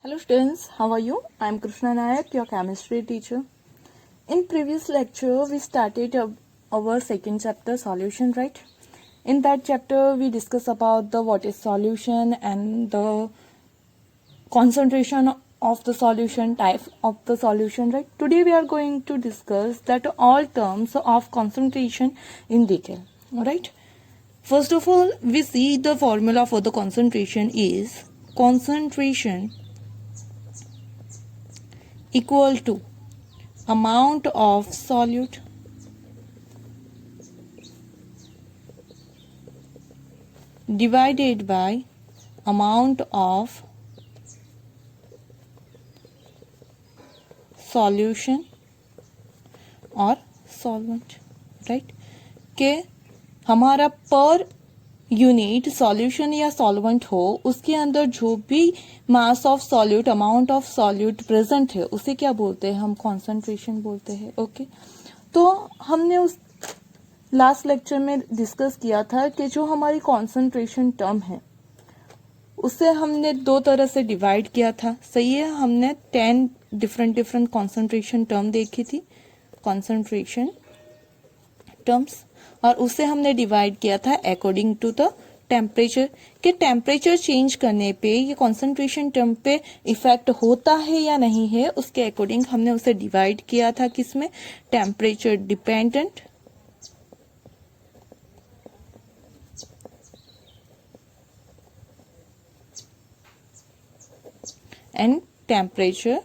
Hello students, how are you? I am Krishna Nayak, your chemistry teacher. In previous lecture, we started our second chapter, solution, right? In that chapter, we discuss about the what is solution and the concentration of the solution, type of the solution, right? Today, we are going to discuss that all terms of concentration in detail, alright? First of all, we see the formula for the concentration is concentration equal to amount of solute divided by amount of solution और solvent, right? के हमारा per unit solution या solvent हो उसके अंदर जो भी मास of solute amount of solute present है उसे क्या बोलते हैं, हम कॉन्सेंट्रेशन बोलते हैं. ओके, तो हमने उस लास्ट लेक्चर में डिस्कस किया था कि जो हमारी कॉन्सेंट्रेशन टर्म है उसे हमने दो तरह से डिवाइड किया था. सही है, हमने 10 डिफरेंट कॉन्सेंट्रेशन टर्म देखी थी, कॉन्सेंट्रेशन टर्म्स, और उसे हमने डिवाइड किया था अकॉर्डिंग टू द टेम्परेचर. कि टेम्परेचर चेंज करने पे ये कॉन्सेंट्रेशन टर्म पे इफेक्ट होता है या नहीं है, उसके अकॉर्डिंग हमने उसे डिवाइड किया था किसमें, temperature dependent and temperature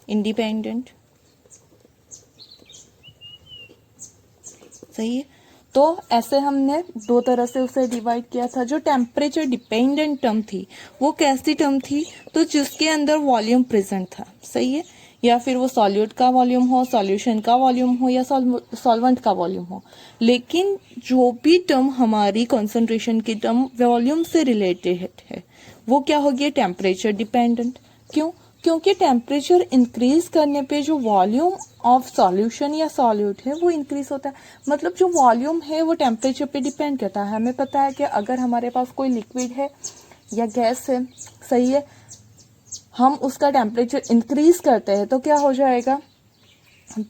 independent. सही है, तो ऐसे हमने दो तरह से उसे डिवाइड किया था. जो टेम्परेचर डिपेंडेंट टर्म थी वो कैसी टर्म थी, तो जिसके अंदर वॉल्यूम प्रेजेंट था. सही है, या फिर वो सॉल्यूट का वॉल्यूम हो, सॉल्यूशन का वॉल्यूम हो या सॉल्वेंट का वॉल्यूम हो, लेकिन जो भी टर्म हमारी कंसंट्रेशन की टर्म वॉल्यूम से रिलेटेड है वो क्या होगी, टेम्परेचर डिपेंडेंट. क्यों? क्योंकि टेम्परेचर इंक्रीज करने पे जो वॉल्यूम ऑफ सॉल्यूशन या सॉल्यूट है वो इंक्रीज होता है. मतलब जो वॉल्यूम है वो टेम्परेचर पे डिपेंड करता है. हमें पता है कि अगर हमारे पास कोई लिक्विड है या गैस है, सही है, हम उसका टेम्परेचर इंक्रीज करते हैं तो क्या हो जाएगा,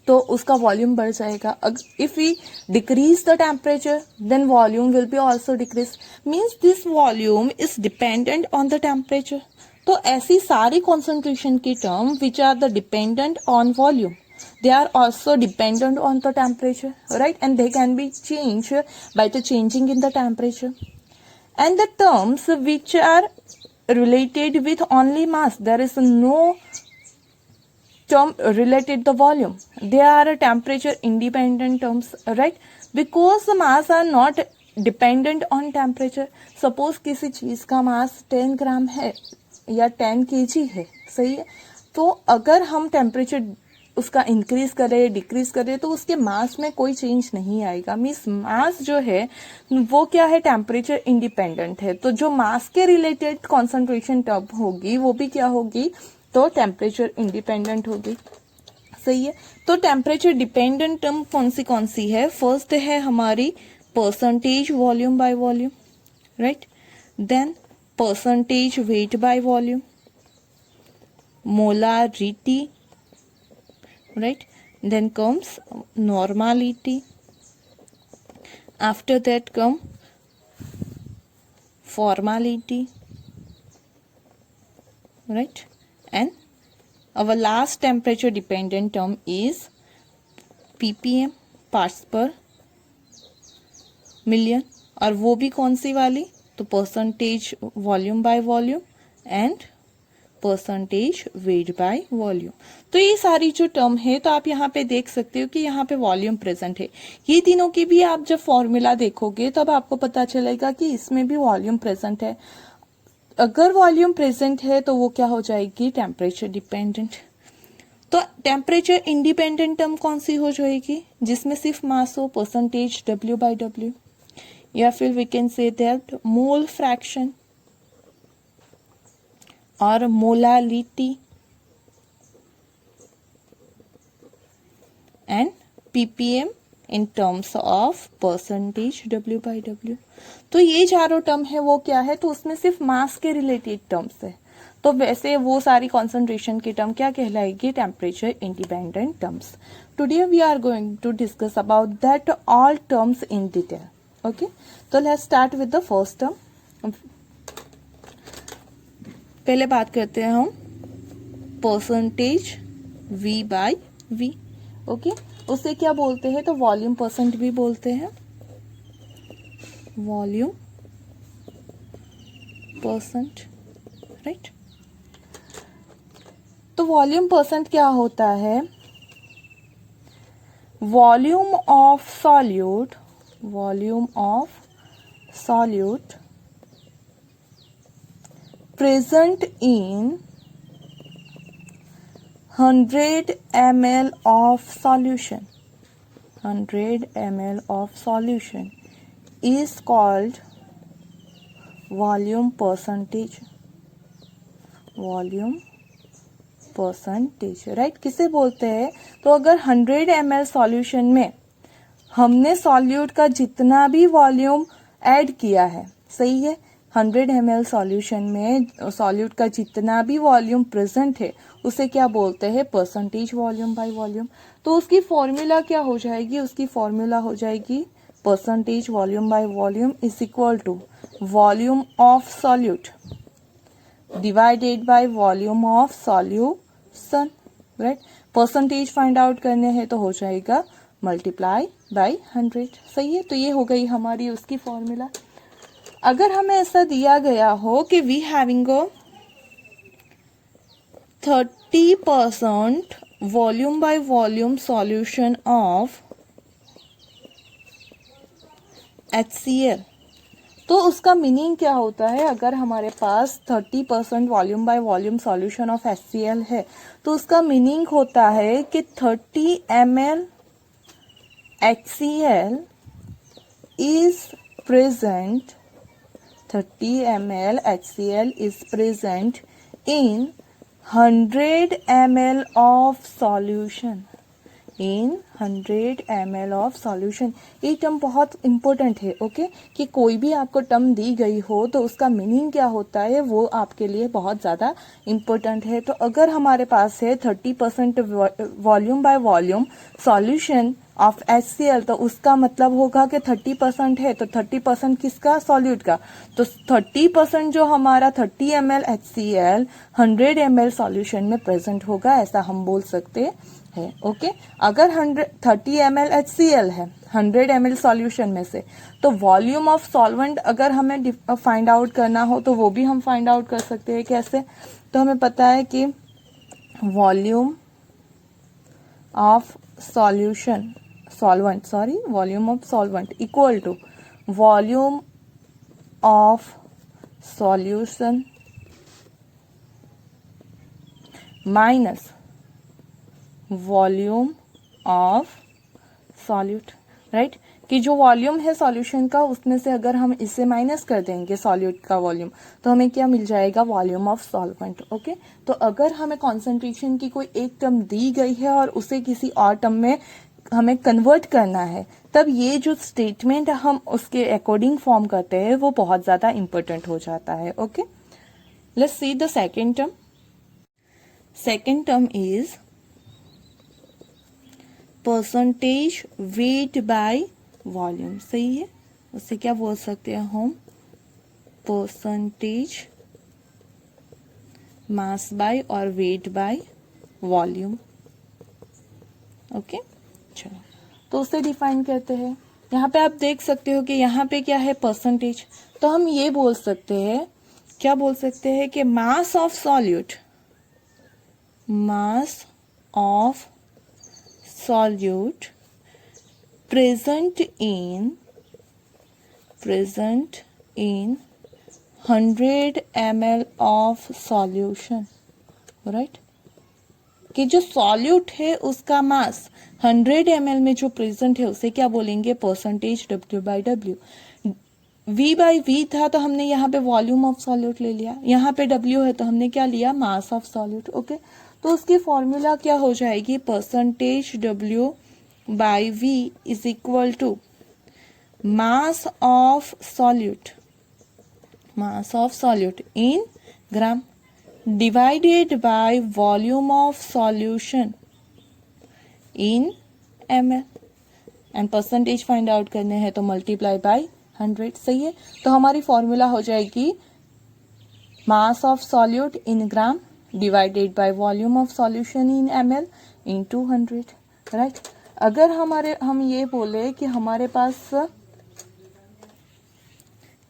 तो उसका वॉल्यूम बढ़ जाएगा. If we decrease the temperature then volume will be also decrease. Means this volume is dependent on the temperature. तो ऐसी सारी कॉन्सेंट्रेशन की term which are the dependent on volume, they are also dependent on the temperature, right? And they can be changed by the changing in the temperature. And the terms which are related with only mass, there is no term related the volume, they are temperature independent terms, right? Because the mass are not dependent on temperature. Suppose किसी चीज का मास 10 ग्राम है या 10 kg है, सही है, तो अगर हम टेम्परेचर उसका इंक्रीज करे डिक्रीज करे तो उसके मास में कोई चेंज नहीं आएगा. मीन्स मास जो है वो क्या है, टेम्परेचर इंडिपेंडेंट है. तो जो मास के रिलेटेड कॉन्सेंट्रेशन टर्म होगी वो भी क्या होगी, तो टेम्परेचर इंडिपेंडेंट होगी. सही है, तो टेम्परेचर डिपेंडेंट टर्म कौन सी है, फर्स्ट है हमारी percentage volume by volume, right. Then percentage weight by volume, molarity, right? Then comes normality. After that come formality, right? And our last temperature dependent term is ppm, parts per million. और वो भी कौन सी वाली, तो percentage volume by volume and percentage weight by volume. तो ये सारी जो टर्म है, तो आप यहाँ पे देख सकते हो कि यहाँ पे वॉल्यूम प्रेजेंट है. ये तीनों की भी आप जब फॉर्मूला देखोगे तब आपको पता चलेगा कि इसमें भी वॉल्यूम प्रेजेंट है. अगर वॉल्यूम प्रेजेंट है तो वो क्या हो जाएगी, टेम्परेचर डिपेंडेंट. तो टेम्परेचर इंडिपेंडेंट टर्म कौन सी हो जाएगी, जिसमें सिर्फ मास हो, परसेंटेज W बाय W, या फिर we can say that mole fraction और molality and ppm in terms of percentage W/W। तो ये चारों टर्म है वो क्या है, तो उसमें सिर्फ मास के रिलेटेड टर्म्स है, तो वैसे वो सारी कॉन्सेंट्रेशन की टर्म क्या कहलाएगी, temperature independent terms. Today we are going to discuss about that all terms in detail. Okay, तो let's start with the first term. पहले बात करते हैं हम परसेंटेज V/V। ओके, उसे क्या बोलते हैं, तो वॉल्यूम परसेंट भी बोलते हैं, वॉल्यूम परसेंट, राइट। तो वॉल्यूम परसेंट क्या होता है, volume of solute, volume of solute present in 100 ml of solution, 100 ml of solution is called volume percentage, volume percentage, right. किसे बोलते हैं, तो अगर 100 ml सॉल्यूशन में हमने सॉल्यूट का जितना भी वॉल्यूम ऐड किया है, सही है, 100 ml सॉल्यूशन में सॉल्यूट का जितना भी वॉल्यूम प्रेजेंट है उसे क्या बोलते हैं, परसेंटेज वॉल्यूम बाय वॉल्यूम। तो उसकी फॉर्मूला क्या हो जाएगी, उसकी फॉर्मूला हो जाएगी percentage volume by volume is equal to volume of solute divided by volume of solution, right. Percentage find out करने हैं तो हो जाएगा मल्टीप्लाई बाय 100, सही है। तो ये हो गई हमारी उसकी फॉर्मूला। अगर हमें ऐसा दिया गया हो कि we having 30% volume by volume solution of HCl, तो उसका मीनिंग क्या होता है, अगर हमारे पास 30% volume by volume solution of HCl है तो उसका मीनिंग होता है कि 30 ml HCl is present, 30 ml HCl is present in 100 ml of solution, in 100 ml of solution। ये टर्म बहुत इंपॉर्टेंट है, ओके, कि कोई भी आपको टर्म दी गई हो तो उसका मीनिंग क्या होता है वो आपके लिए बहुत ज़्यादा इंपॉर्टेंट है। तो अगर हमारे पास है 30% volume by volume solution of HCl, तो उसका मतलब होगा कि 30% है तो 30% किसका, सॉल्यूट का। तो 30% जो हमारा 30 ml HCl 100 ml सॉल्यूशन में प्रेजेंट होगा, ऐसा हम बोल सकते है, ओके। अगर 30 ml HCl है 100 ml सॉल्यूशन में से, तो वॉल्यूम ऑफ सॉल्वेंट अगर हमें फाइंड आउट करना हो तो वो भी हम फाइंड आउट कर सकते हैं। कैसे, तो हमें पता है कि volume of solution solvent, sorry, volume of solvent equal to volume of solution minus volume of solute, right. कि जो वॉल्यूम है सॉल्यूशन का उसमें से अगर हम इसे माइनस कर देंगे सॉल्यूट का वॉल्यूम, तो हमें क्या मिल जाएगा, वॉल्यूम ऑफ सॉल्वेंट, ओके। तो अगर हमें कॉन्सेंट्रेशन की कोई एक टर्म दी गई है और उसे किसी और टर्म में हमें कन्वर्ट करना है, तब ये जो स्टेटमेंट हम उसके अकॉर्डिंग फॉर्म करते हैं वो बहुत ज़्यादा इंपॉर्टेंट हो जाता है, okay. Let's see the second term. Second term is percentage weight by volume, सही है। उसे क्या बोल सकते हैं हम, परसेंटेज मास बाय और वेट बाय वॉल्यूम, ओके। चलो, तो उसे डिफाइन करते हैं। यहाँ पे आप देख सकते हो कि यहाँ पे क्या है, परसेंटेज। तो हम ये बोल सकते हैं, क्या बोल सकते हैं कि मास of solute, mass of solute present in 100 ml of solution, right. कि जो सॉल्यूट है उसका मास 100 ml में जो प्रेजेंट है उसे क्या बोलेंगे, परसेंटेज W/W। V/V था तो हमने यहाँ पे वॉल्यूम ऑफ सॉल्यूट ले लिया, यहाँ पे W है तो हमने क्या लिया, मास ऑफ सॉल्यूट, ओके। तो उसकी फॉर्मूला क्या हो जाएगी, percentage W by V is equal to mass of solute in gram divided by volume of solution in ml and percentage find out करने हैं तो मल्टीप्लाई बाय 100। सही है, तो हमारी फॉर्मूला हो जाएगी मास of solute in gram divided by volume of solution in ml into 100। Right, अगर हम ये बोले कि हमारे पास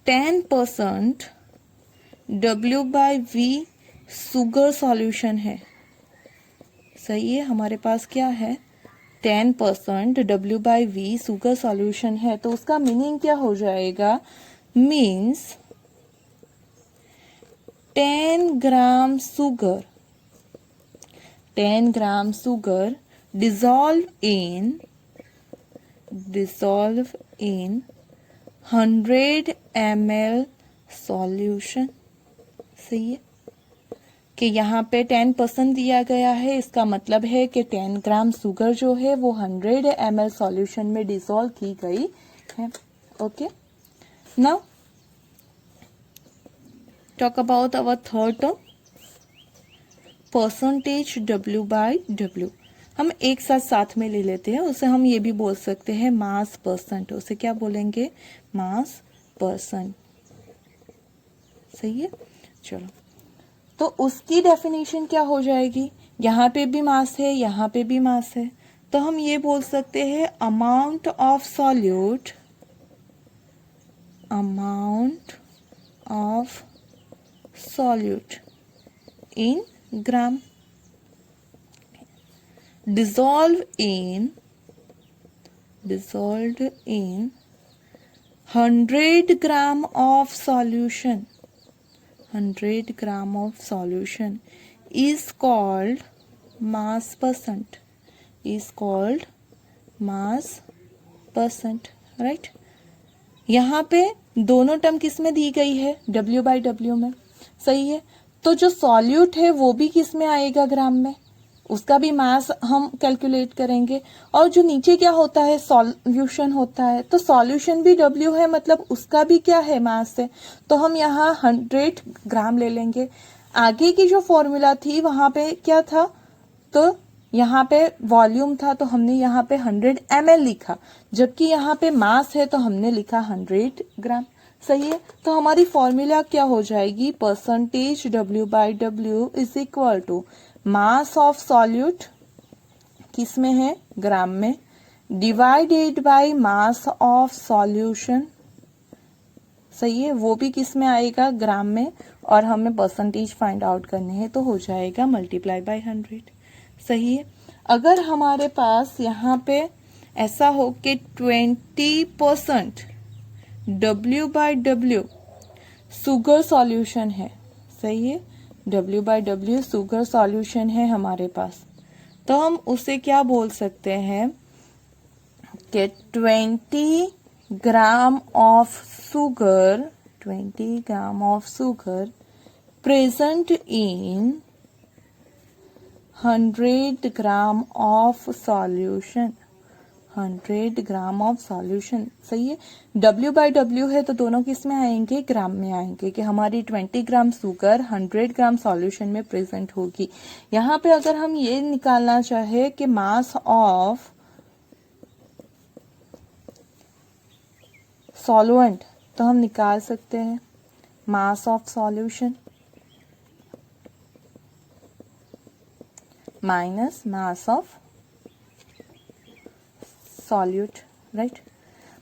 10% W/V शुगर सॉल्यूशन है। सही है, हमारे पास क्या है 10% W/V शुगर सॉल्यूशन है, तो उसका मीनिंग क्या हो जाएगा, means 10 gram sugar dissolve in 100 ml solution. सही है कि यहाँ पे 10% दिया गया है, इसका मतलब है कि 10 ग्राम शुगर जो है वो 100 ml सॉल्यूशन में डिसॉल्व की गई है। Okay, now talk about our third term percentage W/W। हम एक साथ में ले लेते हैं, उसे हम ये भी बोल सकते हैं मास परसेंट। उसे क्या बोलेंगे, मास परसेंट। सही है, चलो, तो उसकी डेफिनेशन क्या हो जाएगी, यहाँ पे भी मास है, यहाँ पे भी मास है, तो हम ये बोल सकते हैं amount of solute in gram dissolved in 100 gram of solution is called mass percent, right. यहाँ पे दोनों टर्म किस में दी गई है, W/W में। सही है, तो जो सॉल्यूट है वो भी किस में आएगा, ग्राम में, उसका भी मास हम कैलकुलेट करेंगे। और जो नीचे क्या होता है, सॉल्यूशन होता है, तो सॉल्यूशन भी W है, मतलब उसका भी क्या है, मास है, तो हम यहाँ 100 ग्राम ले लेंगे। आगे की जो फॉर्मूला थी वहां पे क्या था, तो यहाँ पे वॉल्यूम था, तो हमने यहाँ पे 100 ml लिखा, जबकि यहाँ पे मास है तो हमने लिखा 100 ग्राम। सही है, तो हमारी फॉर्मूला क्या हो जाएगी, percentage W/W is equal to mass of solute किस में है, ग्राम में, divided by mass of solution. सही है, वो भी किस में आएगा, ग्राम में, और हमें परसेंटेज फाइंड आउट करने हैं तो हो जाएगा मल्टीप्लाई बाय 100। सही है, अगर हमारे पास यहाँ पे ऐसा हो कि 20% W/W शुगर सॉल्यूशन है। सही है, W/W शुगर सॉल्यूशन है हमारे पास, तो हम उसे क्या बोल सकते हैं कि 20 gram of sugar present in 100 gram of solution. 100 gram of solution. सही है, W/W है तो दोनों किस में आएंगे, ग्राम में आएंगे, कि हमारी 20 ग्राम शुगर 100 ग्राम सॉल्यूशन में प्रेजेंट होगी। यहाँ पे अगर हम ये निकालना चाहे कि मास ऑफ सॉल्वेंट, तो हम निकाल सकते हैं मास of solution minus mass of solute. Right,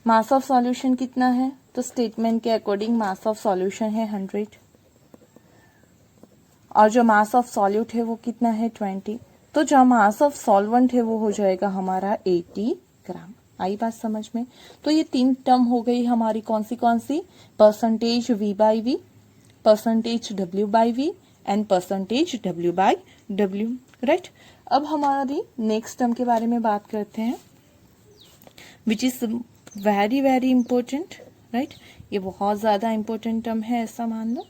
mass of solution कितना है, तो स्टेटमेंट के अकॉर्डिंग मास ऑफ सॉल्यूशन है 100, और जो मास ऑफ सॉल्यूट है वो कितना है 20, तो जो मास ऑफ सॉल्वेंट है वो हो जाएगा हमारा 80 ग्राम। आई बात समझ में। तो ये 3 टर्म हो गई हमारी, कौन सी percentage V/V, percentage W/V and percentage W/W। Right, अब हमारी नेक्स्ट टर्म के बारे में बात करते हैं, which is very very important. Right, ये बहुत ज्यादा इंपॉर्टेंट टर्म है, ऐसा मान लो।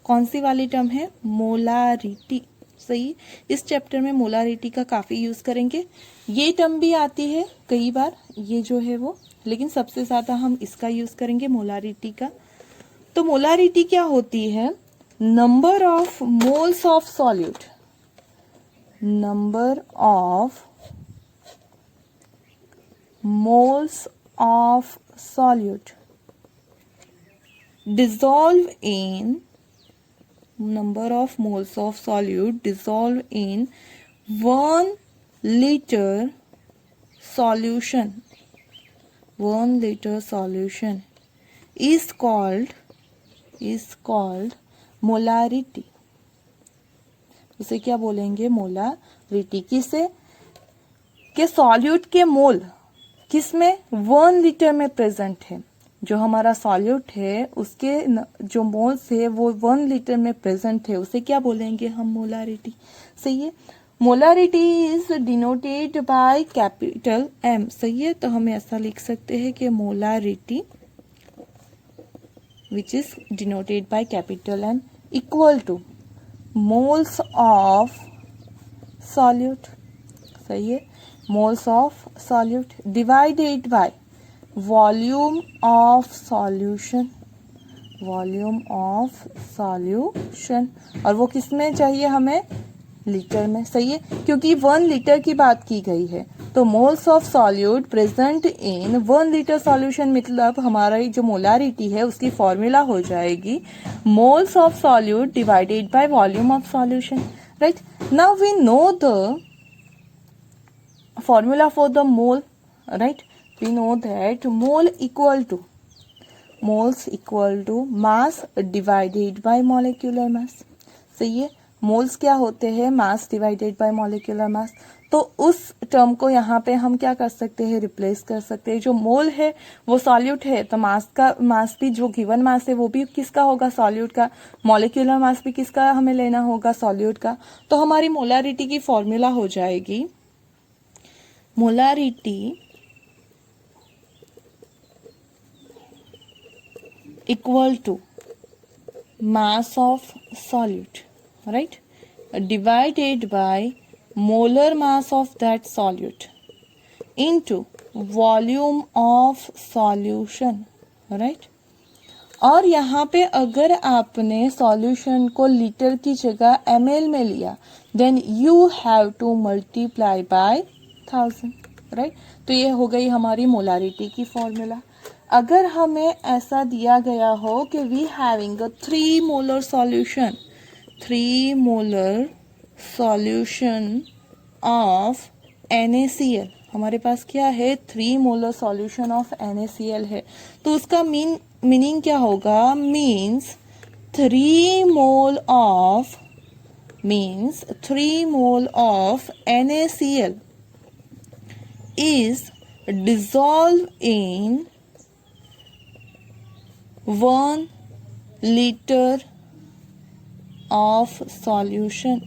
कौन सी वाली टर्म है, मोलारिटी। सही है। इस चैप्टर में मोलारिटी का काफी यूज करेंगे। ये टर्म भी आती है कई बार, ये जो है वो, लेकिन सबसे ज्यादा हम इसका यूज करेंगे मोलारिटी का। तो मोलारिटी क्या होती है? Number of moles of solute, number of moles of solute dissolve in, number of moles of solute dissolve in 1 liter solution, 1 liter solution is called molarity। उसे क्या बोलेंगे? मोलारिटी। किसे? के सॉल्यूट के मोल किसमें? 1 लीटर में प्रेजेंट है। जो हमारा सॉल्यूट है उसके जो मोल्स है वो 1 लीटर में प्रेजेंट है, उसे क्या बोलेंगे हम? मोलारिटी। सही है। Molarity is denoted by capital M. सही है। तो हम ऐसा लिख सकते हैं कि molarity which is denoted by capital M equal to moles of solute. सही है। Moles of solute divided by volume of solution, volume of solution. और वो किस में चाहिए हमें? लीटर में। सही है। क्योंकि 1 लीटर की बात की गई है, तो moles of solute present in 1 litre solution, मतलब हमारा जो मोलारिटी है उसकी फॉर्मूला हो जाएगी moles of solute divided by volume of solution. Right. Now we know the formula for the mole, right? We know that moles equal to mass divided by molecular mass। सही है। Moles क्या होते हैं? मास divided by molecular मास। तो उस term को यहाँ पे हम क्या कर सकते हैं? रिप्लेस कर सकते हैं। जो मोल है वो सॉल्यूट है, तो मास भी जो गिवन मास है वो भी किसका होगा? सॉल्यूट का। मॉलिक्यूलर मास भी किसका हमें लेना होगा? सॉल्यूट का। तो हमारी मोलारिटी की फॉर्मूला हो जाएगी molarity equal to mass of solute, right, divided by molar mass of that solute into volume of solution, right. और यहाँ पे अगर आपने सॉल्यूशन को लीटर की जगह ml में लिया, then you have to multiply by 1000, right. तो ये हो गई हमारी मोलारिटी की फॉर्मूला। अगर हमें ऐसा दिया गया हो कि we having a 3 molar solution, 3 molar solution of NaCl, हमारे पास क्या है? 3 मोलर सॉल्यूशन ऑफ NaCl है। तो उसका मीनिंग क्या होगा? Means 3 mole of NaCl is dissolved in 1 liter of solution।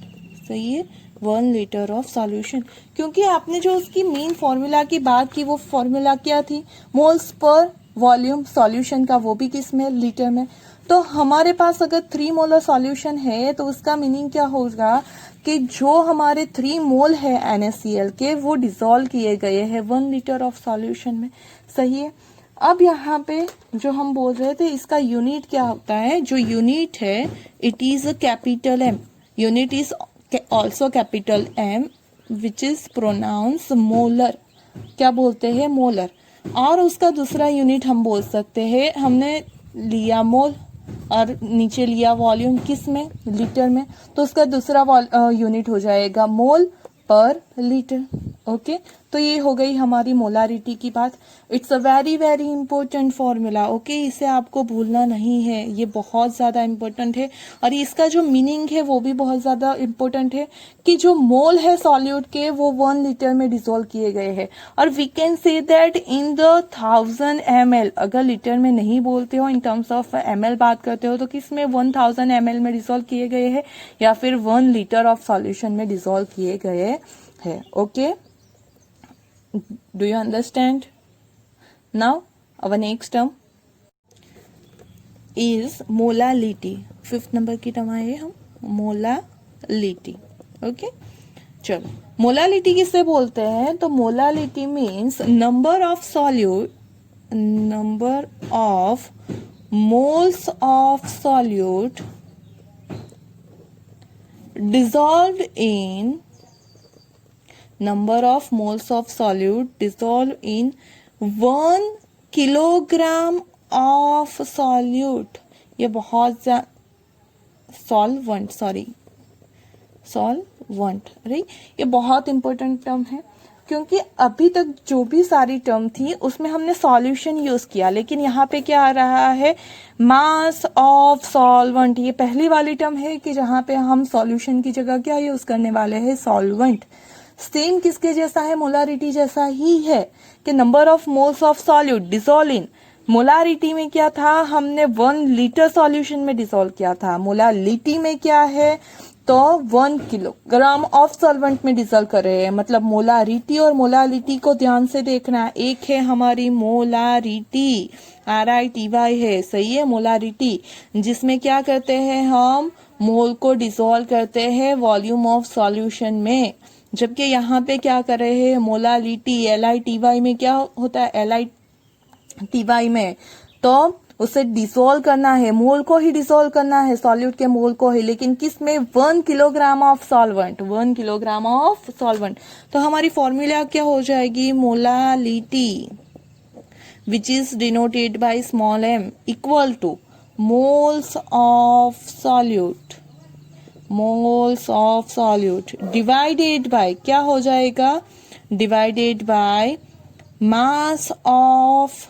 सही है। 1 लीटर ऑफ सॉल्यूशन। क्योंकि आपने जो उसकी मेन फॉर्मूला की बात की, वो फॉर्मूला क्या थी? मोल्स पर वॉल्यूम सॉल्यूशन का, वो भी किस में? लीटर में। तो हमारे पास अगर 3 मोलर सॉल्यूशन है तो उसका मीनिंग क्या होगा कि जो हमारे 3 मोल है NaCl के, वो डिसॉल्व किए गए हैं 1 लीटर ऑफ सॉल्यूशन में। सही है। अब यहाँ पे जो हम बोल रहे थे, इसका यूनिट क्या होता है? जो यूनिट है, it is a capital M। Unit is also capital M which is pronounce molar. क्या बोलते हैं? मोलर। और उसका दूसरा यूनिट हम बोल सकते हैं, हमने लिया मोल और नीचे लिया वॉल्यूम, किस में? लीटर में। तो उसका दूसरा यूनिट हो जाएगा मोल पर लीटर। ओके। तो ये हो गई हमारी मोलारिटी की बात। It's a very very important formula. Okay. इसे आपको भूलना नहीं है, ये बहुत ज्यादा इंपॉर्टेंट है। और इसका जो मीनिंग है वो भी बहुत ज्यादा इंपॉर्टेंट है कि जो मोल है सॉल्यूट के, वो 1 लीटर में डिसॉल्व किए गए हैं। और we can say that in the 1000 ml। अगर लीटर में नहीं बोलते हो, इन टर्म्स ऑफ ml बात करते हो, तो किस में? 1000 ml में डिसॉल्व किए गए हैं, या फिर 1 लीटर ऑफ सॉल्यूशन में डिसॉल्व किए गए हैं। Okay. Do you understand? Now our next term is molality। 5th number की टर्म आए हम मोलालिटी। ओके चलो, मोलालिटी किससे बोलते हैं? तो molality means number of solute, number of moles of solute dissolved in, number of moles of solute dissolved in 1 kilogram of solute. ये बहुत सॉल्वंट राइट, ये बहुत इंपॉर्टेंट टर्म है क्योंकि अभी तक जो भी सारी टर्म थी उसमें हमने सॉल्यूशन यूज किया, लेकिन यहाँ पे क्या आ रहा है? Mass of solvent. ये पहली वाली टर्म है कि जहाँ पे हम सॉल्यूशन की जगह क्या यूज करने वाले हैं? सॉल्वेंट। सेम किसके जैसा है? मोलारिटी जैसा ही है कि number of moles of solute dissolve in. Molarity में क्या था? हमने 1 लीटर सॉल्यूशन में डिसॉल्व किया था। मोलालिटी में क्या है? तो 1 किलोग्राम ऑफ सॉल्वेंट में डिसॉल्व कर रहे हैं। मतलब मोलारिटी और मोलालिटी को ध्यान से देखना। एक है हमारी मोलारिटी, RITY है, सही है, मोलारिटी, जिसमें क्या करते हैं हम? मोल को डिसॉल्व करते हैं वॉल्यूम ऑफ सॉल्यूशन में। जबकि यहाँ पे क्या कर रहे हैं? मोलालिटी, LITY में क्या होता है? LITY में तो उसे डिसॉल्व करना है, मोल को ही डिसॉल्व करना है, सॉल्यूट के मोल को ही, लेकिन किस में? 1 kilogram of solvent, 1 kilogram of solvent. तो हमारी फॉर्मूला क्या हो जाएगी? Molality which is denoted by small m equal to moles of solute, moles of solute divided bye, क्या हो जाएगा? Divided by mass of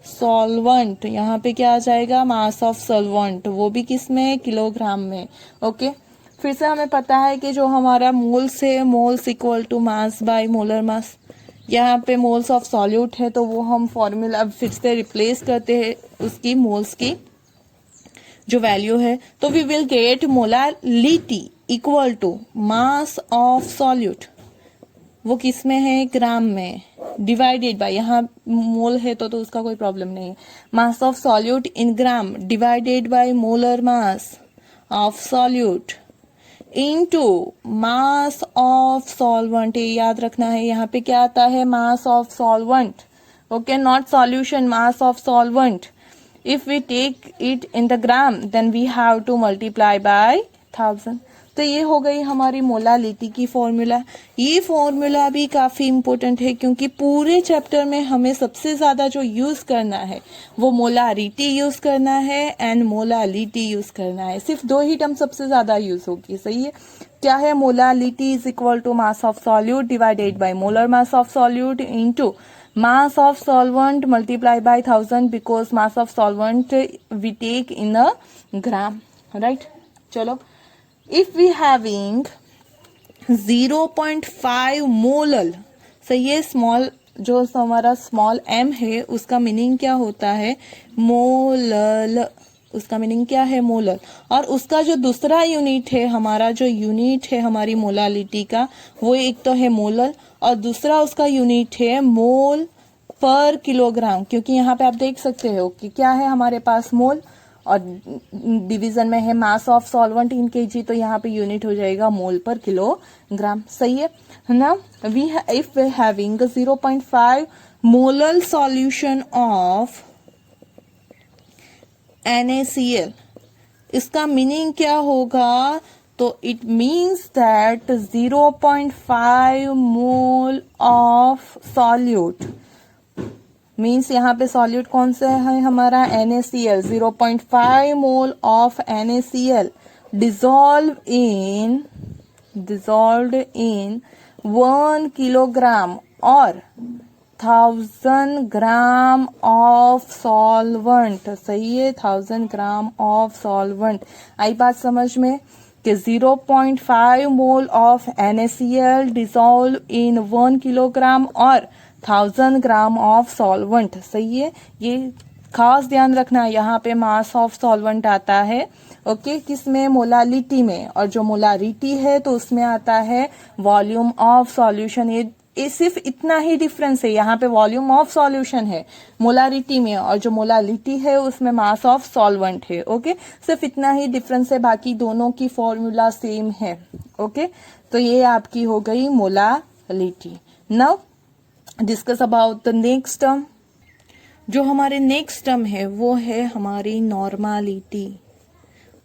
solvent. यहाँ पे क्या आ जाएगा? मास ऑफ सॉल्वेंट, वो भी किस में? किलोग्राम में। ओके फिर से हमें पता है कि जो हमारा मोल्स है, moles equal to mass by molar mass. यहाँ पे मोल्स ऑफ सॉल्यूट है तो वो हम फॉर्मूला फिर से रिप्लेस करते हैं उसकी मोल्स की जो वैल्यू है, तो we will get molality equal to mass of solute, वो किस में है? ग्राम में, डिवाइडेड बाय, यहाँ मोल है तो उसका कोई प्रॉब्लम नहीं है, mass of solute in gram divided by molar mass of solute into mass of solvent. ये याद रखना है, यहाँ पे क्या आता है? Mass of solvent, okay, not solution, mass of solvent. If we take it in the gram then we have to multiply by 1000। तो ये हो गई हमारी मोलालिटी की फॉर्मूला। ये फॉर्मूला भी काफी इंपॉर्टेंट है क्योंकि पूरे चैप्टर में हमें सबसे ज्यादा जो यूज करना है वो मोलारिटी यूज करना है एंड मोलालिटी यूज करना है। सिर्फ 2 ही टर्म सबसे ज्यादा यूज होगी, सही है। क्या है? Molality is equal to mass of solute divided by molar mass of solute into mass of solvent multiplied by 1000 because mass of solvent we take in a gram, right? चलो, if we having 0.5 molal, सही है, small जो हमारा small m है उसका meaning क्या होता है? मोलल, उसका मीनिंग क्या है? मोलल। और उसका जो दूसरा यूनिट है, हमारा जो यूनिट है हमारी मोलालिटी का, वो एक तो है मोलल और दूसरा उसका यूनिट है मोल पर किलोग्राम। क्योंकि यहाँ पे आप देख सकते हो कि क्या है हमारे पास? मोल, और डिवीजन में है mass of solvent in kg, तो यहाँ पे यूनिट हो जाएगा मोल पर किलोग्राम, सही है ना। If we having 0.5 molal solution of NaCl, इसका मीनिंग क्या होगा? तो it means that 0.5 mole of solute means, यहाँ पे सॉल्यूट कौन सा है हमारा? NaCl। 0.5 mole of NaCl dissolved in 1 kilogram और 1000 ग्राम ऑफ सॉल्वेंट, सही है, 1000 ग्राम ऑफ सॉल्वेंट। आई बात समझ में कि 0.5 mole of NaCl dissolve in 1 kilogram और 1000 ग्राम ऑफ सॉल्वेंट, सही है। ये खास ध्यान रखना, यहाँ पे मास ऑफ सॉल्वेंट आता है, ओके, किस में? मोलालिटी में। और जो मोलारिटी है तो उसमें आता है वॉल्यूम ऑफ सॉल्यूशन। ये सिर्फ इतना ही डिफरेंस है, यहाँ पे वॉल्यूम ऑफ सॉल्यूशन है मोलारिटी में, और जो मोलालिटी है उसमें मास ऑफ सॉल्वेंट है। ओके, सिर्फ इतना ही डिफरेंस है, बाकी दोनों की फॉर्मूला सेम है। ओके, तो ये आपकी हो गई molality. Now discuss about the next term. जो हमारे नेक्स्ट टर्म है वो है हमारी नॉर्मालिटी।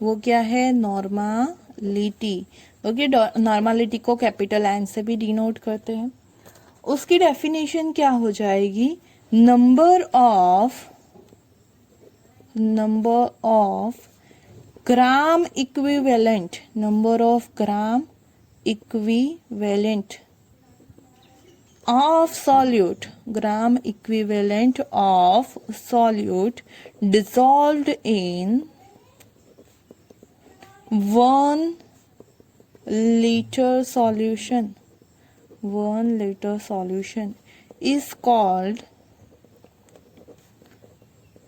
वो क्या है? नॉर्मालिटी। ओके, नॉर्मालिटी को कैपिटल एन से भी डिनोट करते हैं। उसकी डेफिनेशन क्या हो जाएगी? Number of gram equivalent, number of gram equivalent of solute, gram equivalent of solute dissolved in 1 liter solution, 1 liter solution is called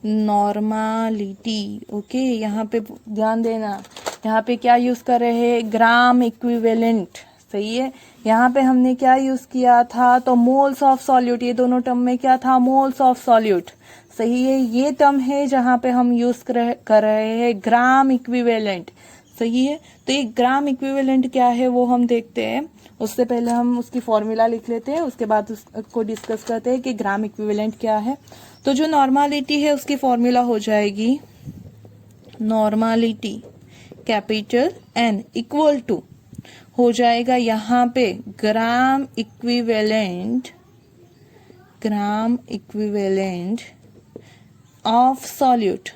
normality. Okay, यहाँ पे ध्यान देना, यहाँ पे क्या यूज कर रहे हैं? Gram equivalent. सही है, यहाँ पे हमने क्या यूज किया था? तो मोल्स ऑफ सॉल्यूट। ये दोनों टर्म में क्या था? Moles of solute. सही है, ये टर्म है जहाँ पे हम यूज कर रहे हैं ग्राम इक्विवेलेंट। सही है, तो ये ग्राम इक्विवेलेंट क्या है वो हम देखते हैं। उससे पहले हम उसकी फॉर्मूला लिख लेते हैं, उसके बाद उसको डिस्कस करते हैं कि ग्राम इक्विवेलेंट क्या है। तो जो नॉर्मालिटी है उसकी फॉर्मूला हो जाएगी normality capital N equal to हो जाएगा यहाँ पे gram equivalent of solute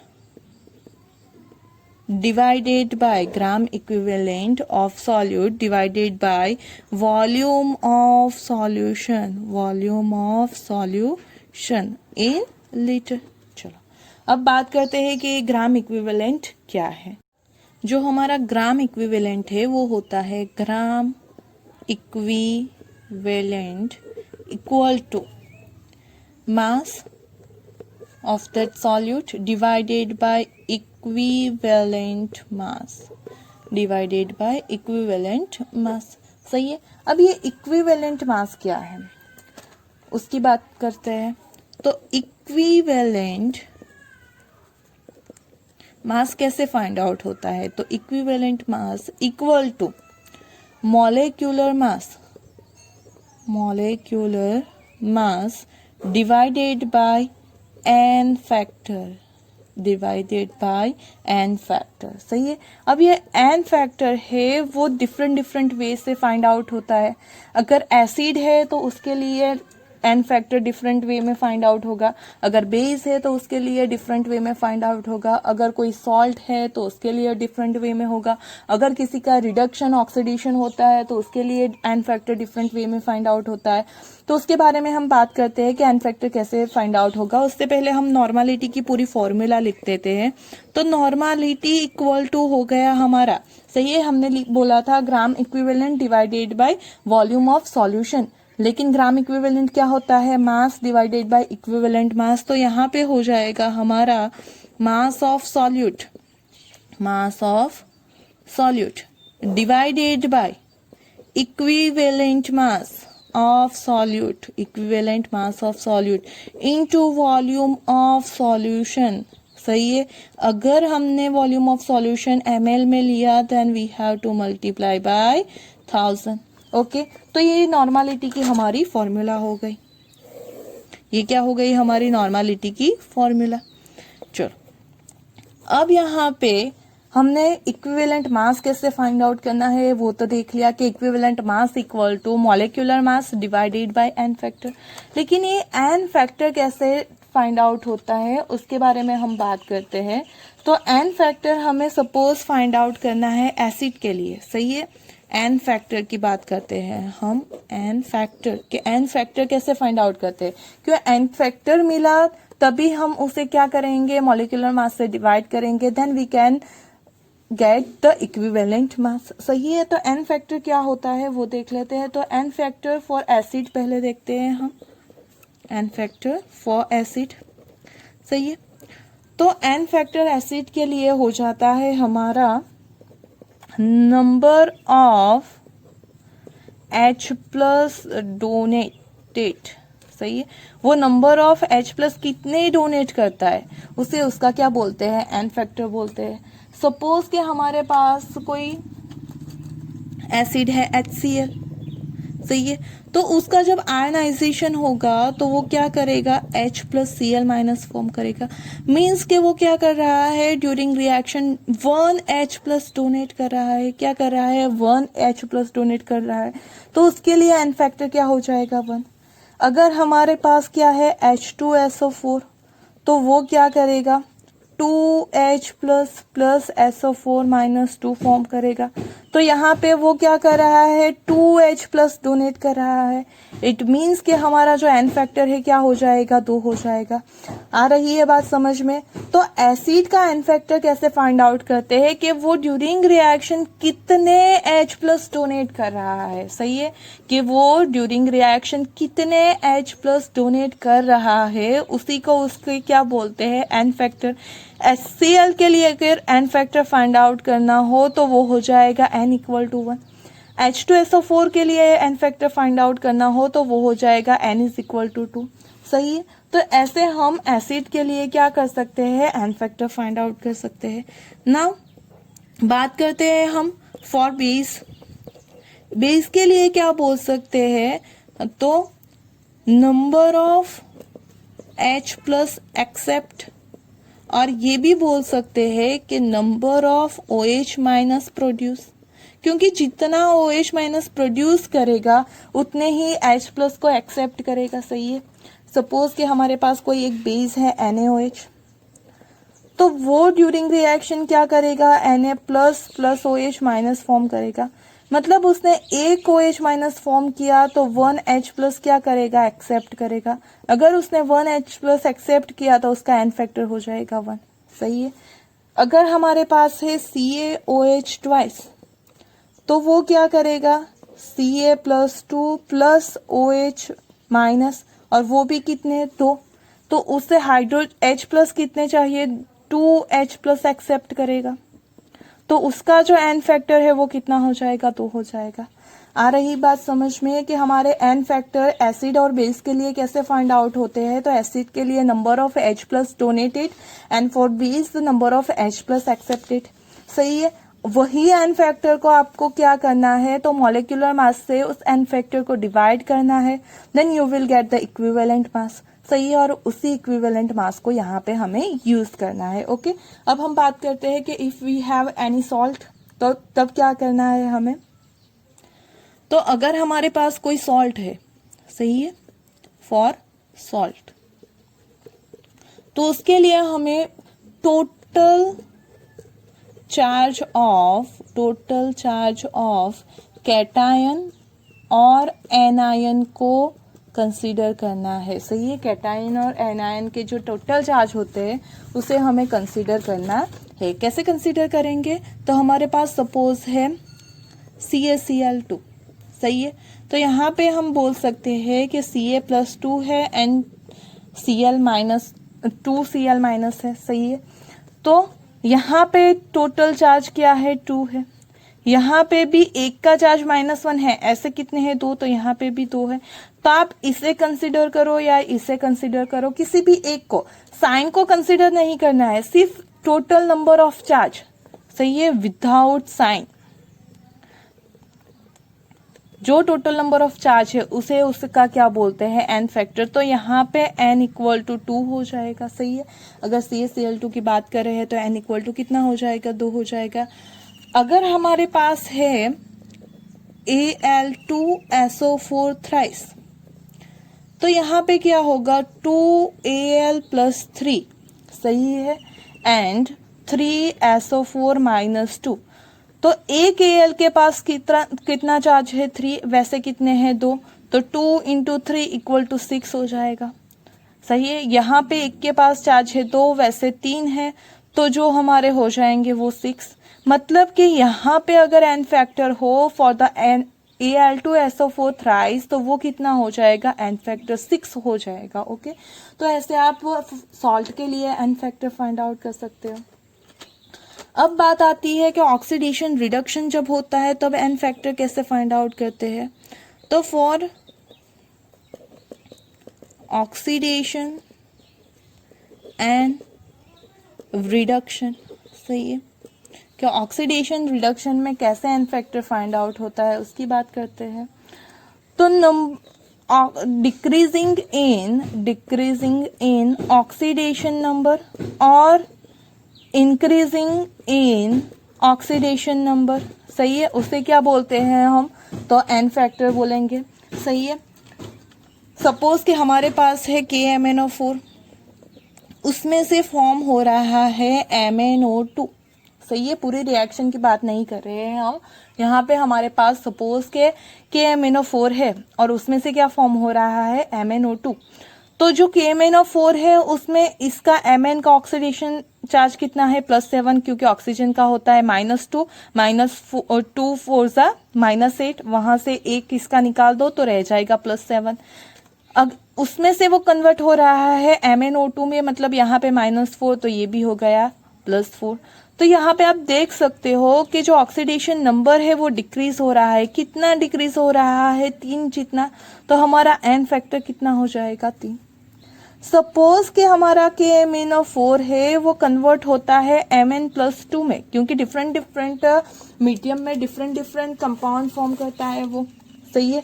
divided by gram equivalent of solute divided by volume of solution in liter। चलो अब बात करते हैं कि ग्राम इक्विवेलेंट क्या है। जो हमारा ग्राम इक्विवेलेंट है वो होता है gram equivalent equal to mass of that solute divided by equivalent mass सही है। अब ये इक्विवेलेंट मास क्या है उसकी बात करते हैं। तो इक्विवेलेंट मास कैसे फाइंड आउट होता है? तो equivalent mass equal to molecular mass divided by n factor सही है। अब ये n फैक्टर है वो डिफरेंट वे से फाइंड आउट होता है। अगर एसिड है तो उसके लिए n फैक्टर डिफरेंट वे में फाइंड आउट होगा, अगर बेस है तो उसके लिए डिफरेंट वे में फाइंड आउट होगा, अगर कोई सॉल्ट है तो उसके लिए डिफरेंट वे में होगा, अगर किसी का रिडक्शन ऑक्सीडेशन होता है तो उसके लिए n फैक्टर डिफरेंट वे में फाइंड आउट होता है। तो उसके बारे में हम बात करते हैं कि n फैक्टर कैसे फाइंड आउट होगा। उससे पहले हम नॉर्मालिटी की पूरी फॉर्मूला लिख देते हैं। तो नॉर्मालिटी इक्वल टू हो गया हमारा, सही है, हमने बोला था gram equivalent divided by volume of solution, लेकिन ग्राम इक्विवेलेंट क्या होता है? मास डिवाइडेड बाय इक्विवेलेंट मास। तो यहाँ पे हो जाएगा हमारा mass of solute divided by equivalent mass of solute into volume of solution. सही है, अगर हमने वॉल्यूम ऑफ सॉल्यूशन ml में लिया then we have to multiply by 1000। Okay, तो ये नॉर्मालिटी की हमारी फॉर्मूला हो गई। ये क्या हो गई? हमारी नॉर्मालिटी की फॉर्मूला। चलो अब यहाँ पे हमने इक्विवेलेंट मास कैसे फाइंड आउट करना है वो तो देख लिया कि equivalent mass equal to molecular mass divided by n factor. लेकिन ये n फैक्टर कैसे फाइंड आउट होता है उसके बारे में हम बात करते हैं। तो n फैक्टर हमें सपोज फाइंड आउट करना है एसिड के लिए। सही है, n फैक्टर की बात करते हैं हम। n फैक्टर कैसे फाइंड आउट करते हैं? क्यों n फैक्टर मिला तभी हम उसे क्या करेंगे? मॉलिक्यूलर मास से डिवाइड करेंगे, then we can get the equivalent mass. सही है, तो n फैक्टर क्या होता है वो देख लेते हैं। तो n फैक्टर फॉर एसिड पहले देखते हैं हम। n फैक्टर फॉर एसिड, सही है, तो n फैक्टर एसिड के लिए हो जाता है हमारा number of H+ donate donated, सही है, वो नंबर ऑफ H प्लस कितने डोनेट करता है उसे उसका क्या बोलते हैं, एन फैक्टर बोलते हैं। सपोज कि हमारे पास कोई एसिड है HCl, सही है, तो उसका जब आयनाइजेशन होगा तो वो क्या करेगा, H plus Cl minus form करेगा। मीन्स के वो क्या कर रहा है, during reaction 1H plus donate कर रहा है, क्या कर रहा है, 1H प्लस डोनेट कर रहा है, तो उसके लिए एन फैक्टर क्या हो जाएगा, 1। अगर हमारे पास क्या है H2SO4, तो वो क्या करेगा, 2H plus plus SO4 minus 2 form करेगा। तो यहाँ पे वो क्या कर रहा है, 2H प्लस डोनेट कर रहा है। इट मीन्स कि हमारा जो एन फैक्टर है क्या हो जाएगा, 2 हो जाएगा। आ रही है बात समझ में। तो एसिड का एन फैक्टर कैसे फाइंड आउट करते हैं कि वो ड्यूरिंग रिएक्शन कितने H प्लस डोनेट कर रहा है, सही है, कि वो ड्यूरिंग रिएक्शन कितने H प्लस डोनेट कर रहा है, उसी को उसके क्या बोलते हैं, एन फैक्टर। HCl के लिए अगर एन फैक्टर फाइंड आउट करना हो तो वो हो जाएगा n इक्वल टू 1। H2SO4 के लिए एन फैक्टर फाइंड आउट करना हो तो वो हो जाएगा n इज इक्वल टू 2, सही है। तो ऐसे हम एसिड के लिए क्या कर सकते हैं, एन फैक्टर फाइंड आउट कर सकते हैं। नाउ बात करते हैं हम फॉर बेस। बेस के लिए क्या बोल सकते हैं, तो number of H plus accept, और ये भी बोल सकते हैं कि number of OH minus produce, क्योंकि जितना OH माइनस प्रोड्यूस करेगा उतने ही H प्लस को एक्सेप्ट करेगा, सही है। सपोज कि हमारे पास कोई एक बेस है NaOH, तो वो ड्यूरिंग रिएक्शन क्या करेगा, Na plus plus OH minus form करेगा। मतलब उसने एक OH माइनस फॉर्म किया तो 1H प्लस क्या करेगा, एक्सेप्ट करेगा। अगर उसने 1H प्लस एक्सेप्ट किया तो उसका एन फैक्टर हो जाएगा 1, सही है। अगर हमारे पास है CaOH ट्वाइस, तो वो क्या करेगा, Ca plus 2 plus OH minus, और वो भी कितने, 2, तो उससे हाइड्रो H प्लस कितने चाहिए, 2H प्लस एक्सेप्ट करेगा, तो उसका जो एन फैक्टर है वो कितना हो जाएगा, 2 हो जाएगा। आ रही बात समझ में कि हमारे एन फैक्टर एसिड और बेस के लिए कैसे फाइंड आउट होते हैं। तो एसिड के लिए number of H plus donated and for base the number of H plus accepted, सही है। वही एन फैक्टर को आपको क्या करना है, तो मॉलिक्यूलर मास से उस एन फैक्टर को डिवाइड करना है, then you will get the equivalent mass, सही है। और उसी इक्विवेलेंट मास को यहाँ पे हमें यूज करना है, ओके। अब हम बात करते हैं कि if we have any salt, तो तब क्या करना है हमें। तो अगर हमारे पास कोई सॉल्ट है, सही है, फॉर सॉल्ट, तो उसके लिए हमें टोटल चार्ज ऑफ कैटायन और एनायन को कंसीडर करना है, सही है। कैटायन और एनायन के जो टोटल चार्ज होते हैं उसे हमें कंसीडर करना है। कैसे कंसीडर करेंगे, तो हमारे पास सपोज है CaCl2, सही है। तो यहाँ पे हम बोल सकते हैं कि Ca प्लस 2 है and Cl minus 2Cl minus है, सही है। तो यहाँ पे टोटल चार्ज क्या है, 2 है। यहाँ पे भी एक का चार्ज -1 है, ऐसे कितने हैं, 2, तो यहाँ पे भी 2 है। तो आप इसे कंसिडर करो या इसे कंसिडर करो, किसी भी एक को, साइन को कंसिडर नहीं करना है, सिर्फ टोटल नंबर ऑफ चार्ज, सही है, विदाउट साइन। जो टोटल नंबर ऑफ चार्ज है उसे उसका क्या बोलते हैं, एन फैक्टर। तो यहाँ पे n इक्वल टू 2 हो जाएगा, सही है। अगर CaCl2 की बात कर रहे हैं तो n इक्वल टू कितना हो जाएगा, 2 हो जाएगा। अगर हमारे पास है Al2SO4 थ्राइस, तो यहाँ पे क्या होगा, 2Al प्लस 3, सही है, एंड 3SO4 माइनस 2। तो एक Al के पास कितना चार्ज है, 3, वैसे कितने हैं, 2, तो 2 इंटू 3 इक्वल टू 6 हो जाएगा, सही है। यहाँ पे एक के पास चार्ज है 2, वैसे 3 है, तो जो हमारे हो जाएंगे वो 6। मतलब कि यहाँ पे अगर एन फैक्टर हो फॉर द Al2SO4 थ्राइस, तो वो कितना हो जाएगा, एन फैक्टर 6 हो जाएगा, ओके। तो ऐसे आप सॉल्ट के लिए एन फैक्टर फाइंड आउट कर सकते हो। अब बात आती है कि ऑक्सीडेशन रिडक्शन जब होता है तब एन फैक्टर कैसे फाइंड आउट करते हैं। तो फॉर ऑक्सीडेशन एंड रिडक्शन। सही है, क्या ऑक्सीडेशन रिडक्शन में कैसे एन फैक्टर फाइंड आउट होता है उसकी बात करते हैं। तो डिक्रीजिंग इन ऑक्सीडेशन नंबर और इंक्रीजिंग इन ऑक्सीडेशन नंबर। सही है, उसे क्या बोलते हैं हम, तो एन फैक्टर बोलेंगे। सही है, सपोज कि हमारे पास है KMnO4, उसमें से फॉर्म हो रहा है MnO2। सही है, पूरी रिएक्शन की बात नहीं कर रहे हैं हम, यहाँ पे हमारे पास सपोज के KMnO4 है और उसमें से क्या फॉर्म हो रहा है MnO2। तो जो KMnO4 है उसमें इसका Mn का ऑक्सीडेशन चार्ज कितना है, +7, क्योंकि ऑक्सीजन का होता है -2, -2 4 सा -8, वहां से एक इसका निकाल दो तो रह जाएगा +7। अब उसमें से वो कन्वर्ट हो रहा है MnO2 में, मतलब यहाँ पे -4 तो ये भी हो गया +4। तो यहाँ पे आप देख सकते हो कि जो ऑक्सीडेशन नंबर है वो डिक्रीज हो रहा है। कितना डिक्रीज हो रहा है, 3 जितना। तो हमारा एन फैक्टर कितना हो जाएगा, 3। सपोज कि हमारा KMnO4 है वो कन्वर्ट होता है Mn+2 में, क्योंकि डिफरेंट मीडियम में डिफरेंट कंपाउंड फॉर्म करता है वो। सही है,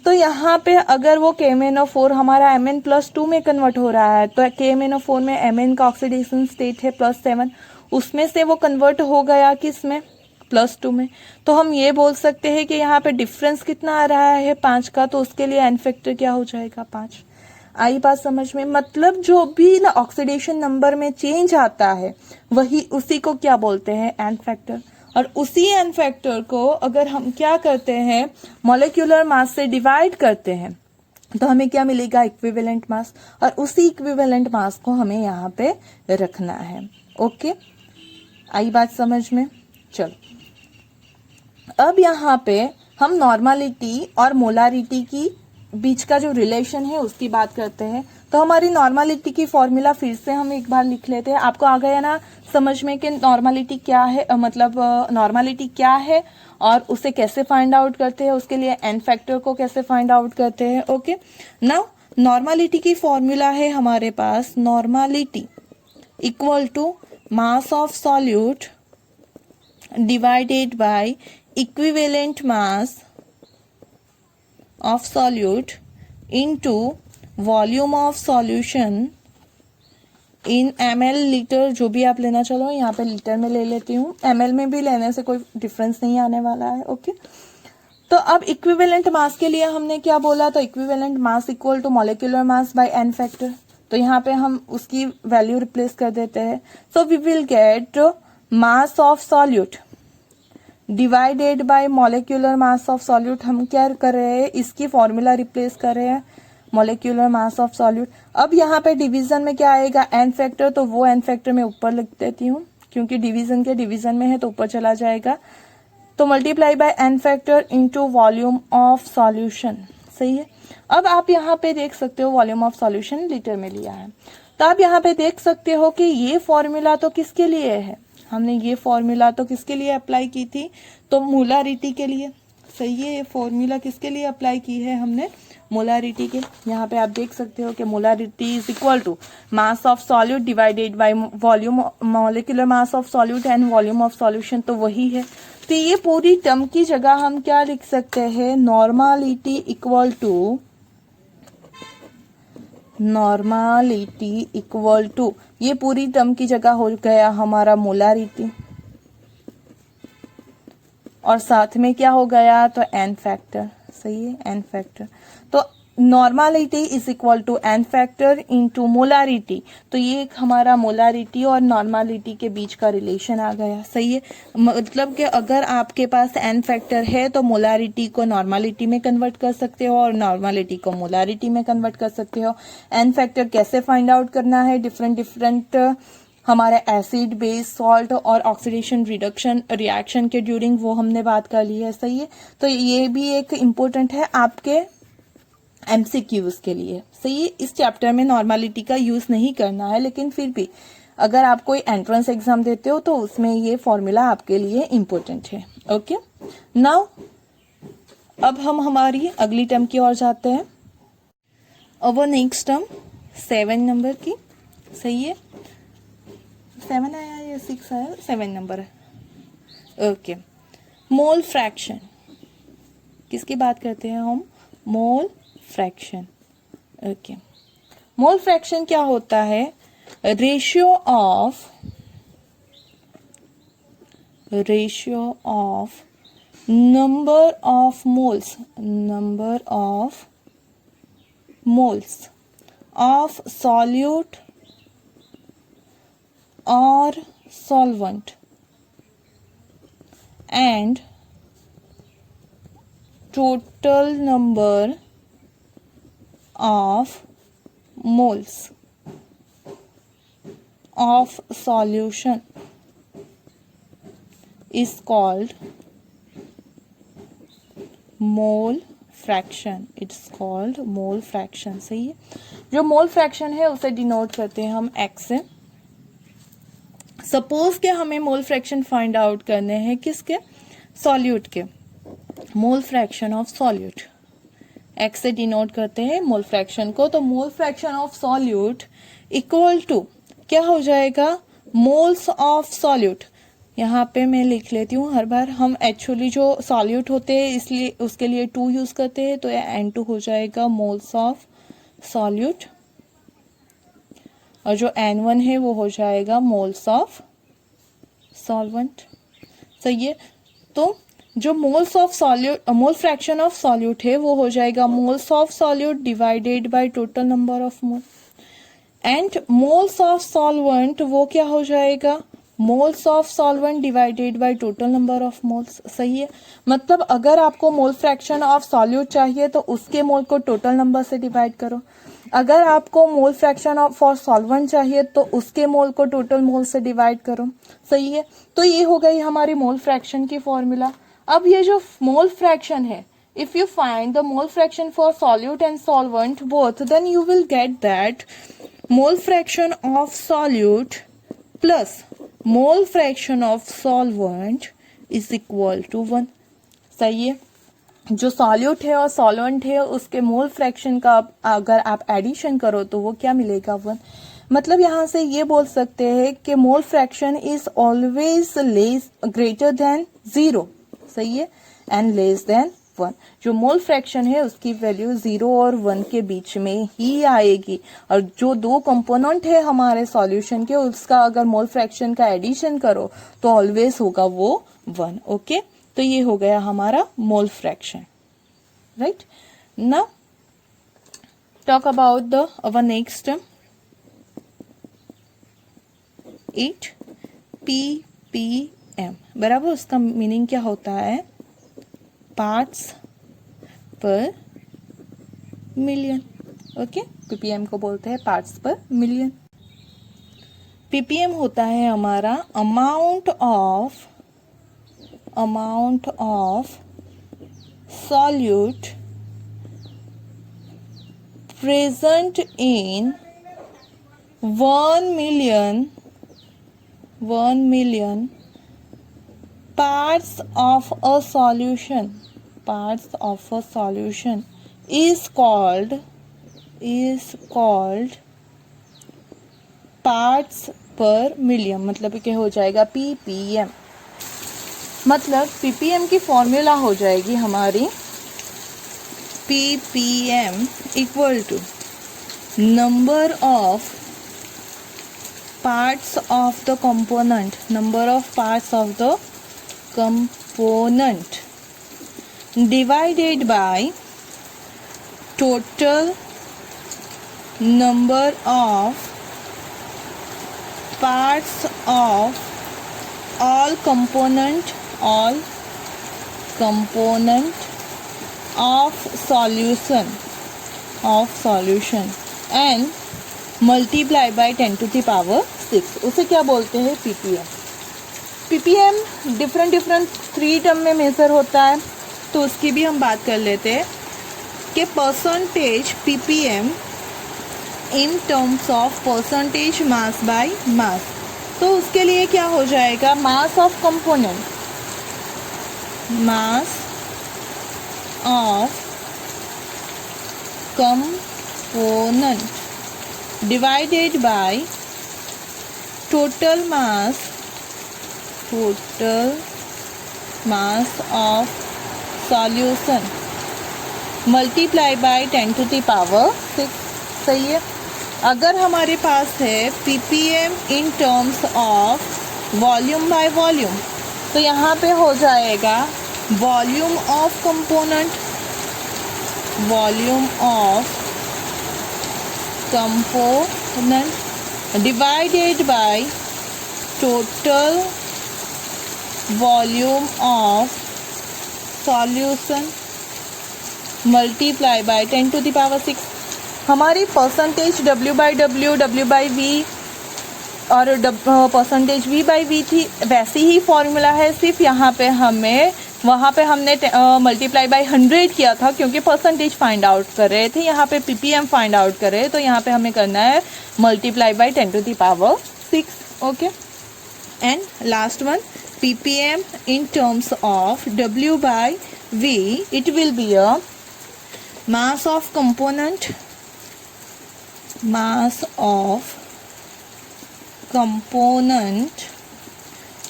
तो यहाँ पे अगर वो KMnO4 हमारा Mn+2 में कन्वर्ट हो रहा है, तो KMnO4 में Mn का ऑक्सीडेशन स्टेट है +7, उसमें से वो कन्वर्ट हो गया किस में, +2 में। तो हम ये बोल सकते हैं कि यहाँ पे डिफरेंस कितना आ रहा है, 5 का, तो उसके लिए एन फैक्टर क्या हो जाएगा, 5। आई बात समझ में, मतलब जो भी ना ऑक्सीडेशन नंबर में चेंज आता है वही उसी को क्या बोलते हैं, एन फैक्टर। और उसी एन फैक्टर को अगर हम क्या करते हैं, मॉलिक्यूलर मास से डिवाइड करते हैं तो हमें क्या मिलेगा, इक्विवेलेंट मास। और उसी इक्विवेलेंट मास को हमें यहाँ पे रखना है। ओके, आई बात समझ में। चलो अब यहाँ पे हम नॉर्मालिटी और मोलारिटी की बीच का जो रिलेशन है उसकी बात करते हैं। तो हमारी नॉर्मालिटी की फॉर्मूला फिर से हम एक बार लिख लेते हैं। आपको आ गया ना समझ में कि नॉर्मालिटी क्या है, मतलब नॉर्मालिटी क्या है और उसे कैसे फाइंड आउट करते हैं, उसके लिए एन फैक्टर को कैसे फाइंड आउट करते हैं। ओके, नाउ नॉर्मालिटी की फॉर्मूला है हमारे पास, normality equal to mass of solute divided by equivalent mass of solute into volume of solution in ml litre, जो भी आप लेना, चलो यहाँ पे लीटर में ले लेती हूँ, ml में भी लेने से कोई डिफरेंस नहीं आने वाला है। ओके, तो अब इक्विवेलेंट मास के लिए हमने क्या बोला, तो equivalent mass equal to molecular mass by N factor. तो यहाँ पे हम उसकी वैल्यू रिप्लेस कर देते हैं। So we will get mass of solute divided by molecular mass of solute. हम क्या कर रहे हैं, इसकी फॉर्मूला रिप्लेस कर रहे हैं, मॉलिक्यूलर मास ऑफ सॉल्यूट। अब यहाँ पे डिवीजन में क्या आएगा, एन फैक्टर, तो वो एन फैक्टर मैं ऊपर लिख देती हूँ क्योंकि डिवीजन के डिवीजन में है तो ऊपर चला जाएगा। तो multiply by N factor into volume of solution. सही है, अब आप यहाँ पे देख सकते हो वॉल्यूम ऑफ सॉल्यूशन लीटर में लिया है, तो आप यहाँ पे देख सकते हो कि ये फॉर्मूला तो किसके लिए है, हमने ये फॉर्मूला तो किसके लिए अप्लाई की थी, तो मोलारिटी के लिए। सही है, ये फॉर्मूला किसके लिए अप्लाई की है हमने, मोलारिटी के। यहाँ पे आप देख सकते हो कि molarity is equal to mass of solute divided by volume, molecular mass of solute and volume of solution, तो वही है। तो ये पूरी टर्म की जगह हम क्या लिख सकते हैं, normality equal to, normality equal to, ये पूरी टर्म की जगह हो गया हमारा मोलारिटी, और साथ में क्या हो गया, तो एन फैक्टर। सही है, एन फैक्टर। तो normality is equal to N factor into molarity. तो ये एक हमारा मोलारिटी और नॉर्मालिटी के बीच का रिलेशन आ गया। सही है, मतलब कि अगर आपके पास एन फैक्टर है तो मोलारिटी को नॉर्मालिटी में कन्वर्ट कर सकते हो और नॉर्मालिटी को मोलारिटी में कन्वर्ट कर सकते हो। एन फैक्टर कैसे फाइंड आउट करना है, डिफरेंट हमारे एसिड, बेस, सॉल्ट और ऑक्सीडेशन रिडक्शन रिएक्शन के ड्यूरिंग, वो हमने बात कर ली है। सही है, तो ये भी एक इम्पोर्टेंट है आपके एमसीक्यूज के लिए। सही है, इस चैप्टर में नॉर्मालिटी का यूज नहीं करना है, लेकिन फिर भी अगर आप कोई एंट्रेंस एग्जाम देते हो तो उसमें ये फॉर्मूला आपके लिए इम्पोर्टेंट है। ओके, नाउ अब हम हमारी अगली टर्म की ओर जाते हैं। अब नेक्स्ट टर्म 7 नंबर की, सही है, 7 आया या 6 आया, 7 नंबर है। ओके, मोल फ्रैक्शन, किसकी बात करते हैं हम, mole fraction. Okay, mole fraction क्या होता है, ratio of number of moles of solute or solvent and total number of moles of solution is called mole fraction. It's called mole fraction, सही है। जो मोल फ्रैक्शन है उसे denote करते हैं हम एक्स से। सपोज कि हमें मोल फ्रैक्शन फाइंड आउट करने हैं किसके, सॉल्यूट के। Mole fraction of solute, x से डिनोट करते हैं मोल फ्रैक्शन को। तो mole fraction of solute equal to क्या हो जाएगा, मोल्स ऑफ सॉल्यूट। यहाँ पे मैं लिख लेती हूँ, हर बार हम एक्चुअली जो सॉल्यूट होते हैं इसलिए उसके लिए 2 यूज करते हैं, तो ये N2 हो जाएगा मोल्स ऑफ सॉल्यूट, और जो N1 है वो हो जाएगा मोल्स ऑफ सॉल्वेंट, सही है। तो जो moles of solute, mole fraction of solute है वो हो जाएगा moles of solute divided by total number of mole, and moles of solvent वो क्या हो जाएगा, moles of solvent divided by total number of moles, सही है। मतलब अगर आपको मोल फ्रैक्शन ऑफ सॉल्यूट चाहिए तो उसके मोल को टोटल नंबर से डिवाइड करो, अगर आपको मोल फ्रैक्शन ऑफ फॉर सॉल्वेंट चाहिए तो उसके मोल को टोटल मोल से डिवाइड करो, सही है। तो ये हो गई हमारी मोल फ्रैक्शन की फॉर्मूला। अब ये जो मोल फ्रैक्शन है, if you find the mole fraction for solute and solvent both, then you will get that mole fraction of solute plus mole fraction of solvent is equal to 1, सही है। जो solute है और solvent है उसके mole fraction का अगर आप एडिशन करो तो वो क्या मिलेगा, 1। मतलब यहाँ से ये बोल सकते हैं कि mole fraction is always less greater than 0, सही है, एंड लेस देन 1। जो मोल फ्रैक्शन है उसकी वैल्यू 0 और 1 के बीच में ही आएगी, और जो 2 कंपोनेंट है हमारे सॉल्यूशन के उसका अगर मोल फ्रैक्शन का एडिशन करो तो ऑलवेज होगा वो 1। ओके, तो ये हो गया हमारा mole fraction, right. Now talk about the our next term 8 ppm, बराबर। उसका मीनिंग क्या होता है, पार्ट्स पर मिलियन। ओके, पीपीएम को बोलते हैं पार्ट्स पर मिलियन। पीपीएम होता है हमारा amount of solute present in 1 million parts of a solution is called parts per million, मतलब क्या हो जाएगा, ppm। मतलब ppm की फॉर्मूला हो जाएगी हमारी ppm equal to number of parts of the component, number of parts of the component divided by total number of parts of all component of solution and multiply by 10 to the power 6, उसे क्या बोलते हैं, ppm। ppm different 3 term में major होता है, तो उसकी भी हम बात कर लेते हैं कि percentage ppm in terms of percentage mass by mass. तो उसके लिए क्या हो जाएगा, mass of component, mass of component component divided by total mass of solution multiply by 10 to the power 6। सही है। अगर हमारे पास है ppm in terms of volume by volume, तो यहाँ पे हो जाएगा volume of component divided by total volume of solution multiply by 10 to the power 6। हमारी परसेंटेज W/W/V और परसेंटेज V/V थी, वैसी ही फॉर्मूला है, सिर्फ यहाँ पे वहाँ पे हमने मल्टीप्लाई बाय 100 किया था क्योंकि परसेंटेज फाइंड आउट कर रहे थे, यहाँ पे ppm फाइंड आउट कर रहे हैं, तो यहाँ पे हमें करना है multiply by 10 to the power 6। Okay, and last one ppm in terms of W/V, it will be a mass of component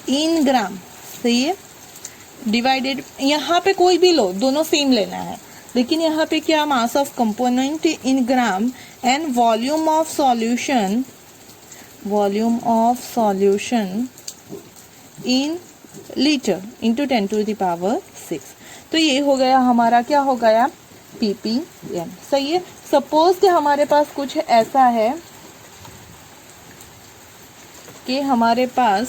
in ग्राम। सही है। डिवाइडेड, यहाँ पे कोई भी लो, दोनों सेम लेना है, लेकिन यहाँ पे क्या mass of component in gram and volume of solution in litre into 10 to the power 6। तो ये हो गया हमारा, क्या हो गया, ppm। सही है। सपोज कि हमारे पास कुछ ऐसा है कि हमारे पास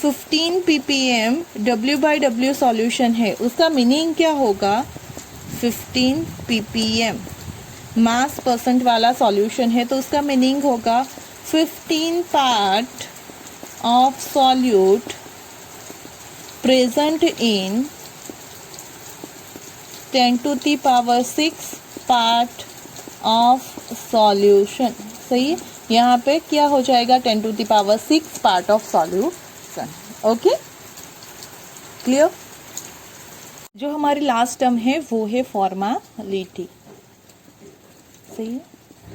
15 ppm W/W सॉल्यूशन है, उसका मीनिंग क्या होगा, 15 ppm मास परसेंट वाला सॉल्यूशन है, तो उसका मीनिंग होगा 15 part of solute present in 10 to the power 6 part of solution. सही, यहाँ पे क्या हो जाएगा, 10 to the power 6 part of solution. Okay, clear. जो हमारी लास्ट टर्म है वो है फॉर्मालिटी। सही है।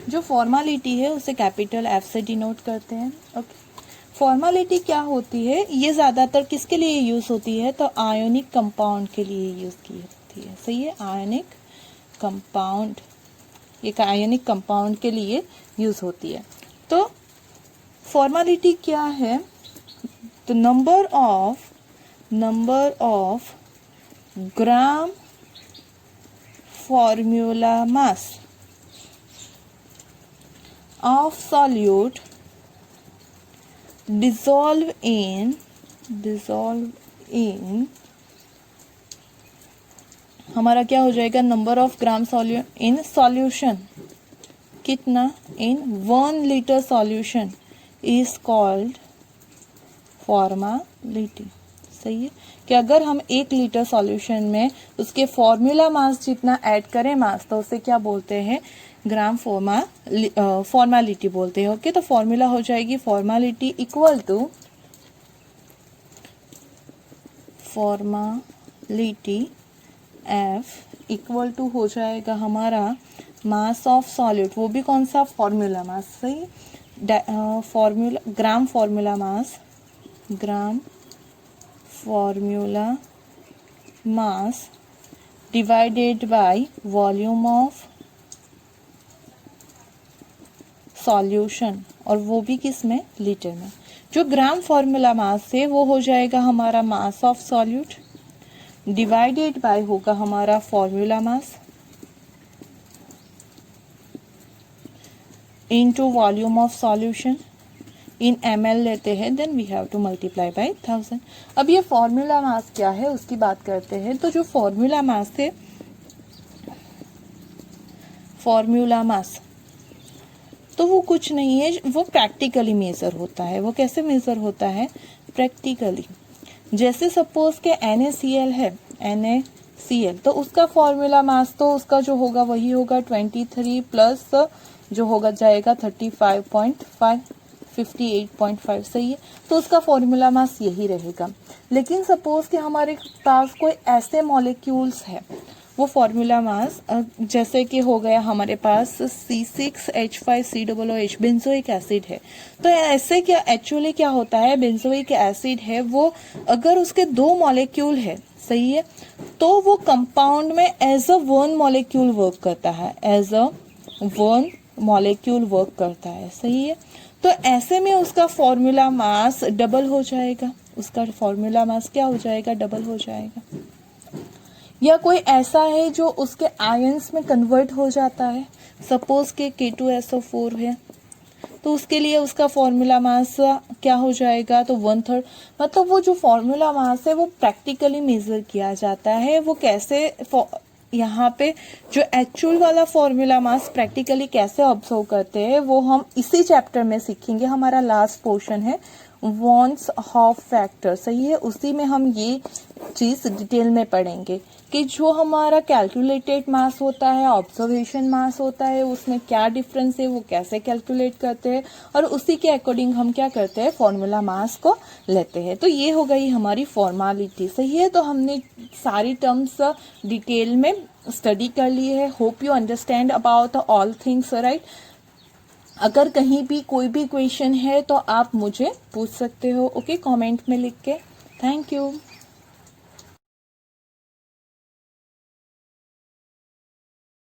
जो फॉर्मालिटी है उसे कैपिटल F से डिनोट करते हैं। ओके, फॉर्मालिटी क्या होती है, ये ज़्यादातर किसके लिए यूज़ होती है, तो आयोनिक कंपाउंड के लिए यूज़ की होती है। सही है, आयोनिक कंपाउंड, एक आयोनिक कंपाउंड के लिए यूज़ होती है। तो फॉर्मालिटी क्या है, तो number of gram formula mass of solute dissolve in हमारा क्या हो जाएगा, number of gram in solution, कितना, इन 1 liter solution is called formality. सही है, कि अगर हम 1 लीटर सॉल्यूशन में उसके फॉर्मूला मास जितना ऐड करें मास, तो उसे क्या बोलते हैं, ग्राम फॉर्मालिटी बोलते हैं। ओके, तो फॉर्मूला हो जाएगी formality equal to formality F equal to हो जाएगा हमारा मास ऑफ सॉल्यूट, वो भी कौन सा, फॉर्मूला मास। सही, formula gram formula mass divided by volume of solution, और वो भी किस में, लीटर में। जो ग्राम फॉर्मूला मास है वो हो जाएगा हमारा mass of solute divided by होगा हमारा formula mass into volume of solution, in ml लेते हैं, then we have to multiply by 1000। अब ये फॉर्मूला मास क्या है उसकी बात करते हैं। तो जो फॉर्मूला मास है, फॉर्मूला मास तो वो कुछ नहीं है, वो प्रैक्टिकली मेजर होता है। वो कैसे मेजर होता है, प्रैक्टिकली। जैसे सपोज के NaCl है, NaCl, तो उसका फॉर्मूला मास तो उसका जो होगा वही होगा 23 प्लस जो होगा जाएगा 35.5, 58.5। सही है, तो उसका फॉर्मूला मास यही रहेगा। लेकिन सपोज कि हमारे पास कोई ऐसे मॉलिक्यूल्स है वो फॉर्मूला मास जैसे कि हो गया हमारे पास C6H5COOH बेंजोइक एसिड है। तो ऐसे क्या एक्चुअली क्या होता है, बेंजोइक एसिड है वो अगर उसके 2 मॉलिक्यूल है, सही है, तो वो कंपाउंड में as a one molecule work करता है, as a one molecule work करता है, सही है। तो ऐसे में उसका फॉर्मूला मास डबल हो जाएगा, उसका फॉर्मूला मास क्या हो जाएगा, डबल हो जाएगा। या कोई ऐसा है जो उसके आयंस में कन्वर्ट हो जाता है, सपोज के K2SO4 है, तो उसके लिए उसका फॉर्मूला मास क्या हो जाएगा, तो 1/3। मतलब वो जो फॉर्मूला मास है वो प्रैक्टिकली मेजर किया जाता है। वो कैसे यहाँ पे जो एक्चुअल वाला फॉर्मूला मास प्रैक्टिकली कैसे ऑब्जर्व करते हैं वो हम इसी चैप्टर में सीखेंगे। हमारा लास्ट पोर्शन है वॉन्स हॉफ फैक्टर, सही है, उसी में हम ये चीज डिटेल में पढ़ेंगे कि जो हमारा कैलकुलेटेड मास होता है, ऑब्जर्वेशन मास होता है, उसमें क्या डिफरेंस है, वो कैसे कैलकुलेट करते हैं और उसी के अकॉर्डिंग हम क्या करते हैं, फॉर्मूला मास को लेते हैं। तो ये हो गई हमारी फॉर्मेलिटी, सही है। तो हमने सारी टर्म्स डिटेल में स्टडी कर ली है। Hope you understand about all things, right. अगर कहीं भी कोई भी क्वेश्चन है तो आप मुझे पूछ सकते हो, ओके, कमेंट में लिख के। Thank you.